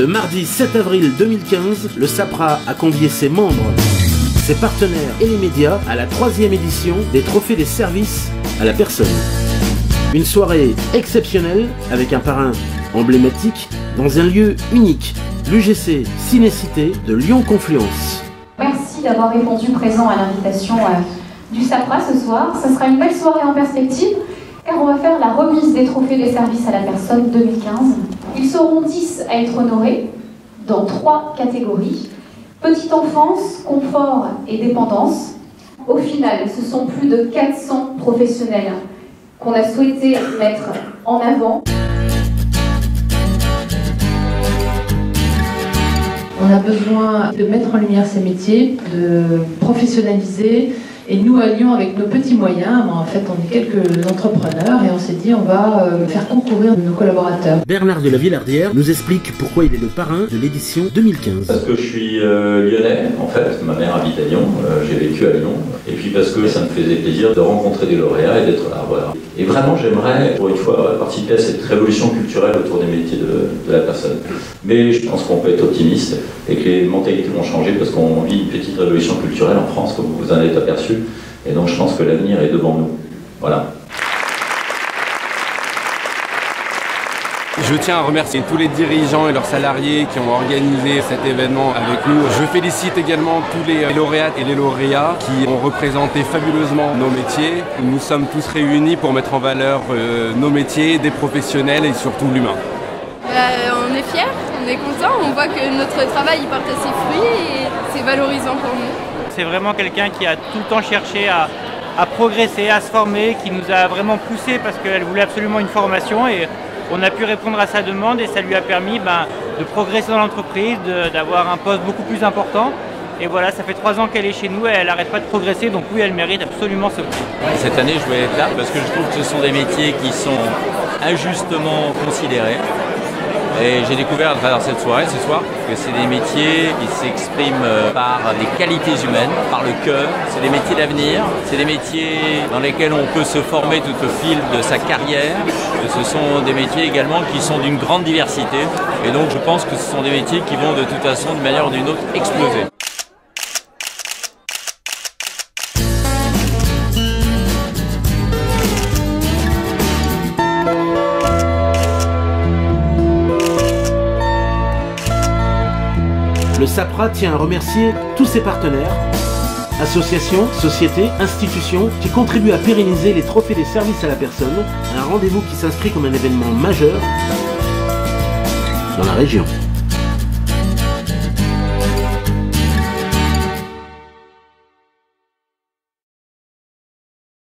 Le mardi 7 avril 2015, le SAPRA a convié ses membres, ses partenaires et les médias à la 3e édition des Trophées des services à la personne. Une soirée exceptionnelle avec un parrain emblématique dans un lieu unique, l'UGC Ciné-Cité de Lyon-Confluence. Merci d'avoir répondu présent à l'invitation du SAPRA ce soir. Ce sera une belle soirée en perspective car on va faire la remise des Trophées des services à la personne 2015. Ils seront 10 à être honorés dans 3 catégories. Petite enfance, confort et dépendance. Au final, ce sont plus de 400 professionnels qu'on a souhaité mettre en avant. On a besoin de mettre en lumière ces métiers, de professionnaliser. Et nous, à Lyon, avec nos petits moyens, en fait, on est quelques entrepreneurs et on s'est dit on va faire concourir nos collaborateurs. Bernard de la Villardière nous explique pourquoi il est le parrain de l'édition 2015. Parce que je suis lyonnais, en fait. Ma mère habite à Lyon, j'ai vécu à Lyon. Et puis parce que ça me faisait plaisir de rencontrer des lauréats et d'être là, voilà. Et vraiment, j'aimerais, pour une fois, participer à cette révolution culturelle autour des métiers de la personne. Mais je pense qu'on peut être optimiste et que les mentalités vont changer parce qu'on vit une petite révolution culturelle en France, comme vous en avez aperçu. Et donc je pense que l'avenir est devant nous. Voilà. Je tiens à remercier tous les dirigeants et leurs salariés qui ont organisé cet événement avec nous. Je félicite également tous les lauréates et les lauréats qui ont représenté fabuleusement nos métiers. Nous sommes tous réunis pour mettre en valeur nos métiers, des professionnels et surtout l'humain. On est fiers, on est contents, on voit que notre travail il porte ses fruits et c'est valorisant pour nous. C'est vraiment quelqu'un qui a tout le temps cherché à progresser, à se former, qui nous a vraiment poussé parce qu'elle voulait absolument une formation et on a pu répondre à sa demande et ça lui a permis de progresser dans l'entreprise, d'avoir un poste beaucoup plus important. Et voilà, ça fait 3 ans qu'elle est chez nous et elle n'arrête pas de progresser, donc oui, elle mérite absolument ce prix. Cette année, je voulais être là parce que je trouve que ce sont des métiers qui sont injustement considérés. Et j'ai découvert à travers cette soirée, ce soir, que c'est des métiers qui s'expriment par des qualités humaines, par le cœur. C'est des métiers d'avenir, c'est des métiers dans lesquels on peut se former tout au fil de sa carrière. Ce sont des métiers également qui sont d'une grande diversité. Et donc je pense que ce sont des métiers qui vont de toute façon, d'une manière ou d'une autre, exploser. Le SAPRA tient à remercier tous ses partenaires, associations, sociétés, institutions qui contribuent à pérenniser les Trophées des services à la personne, un rendez-vous qui s'inscrit comme un événement majeur dans la région.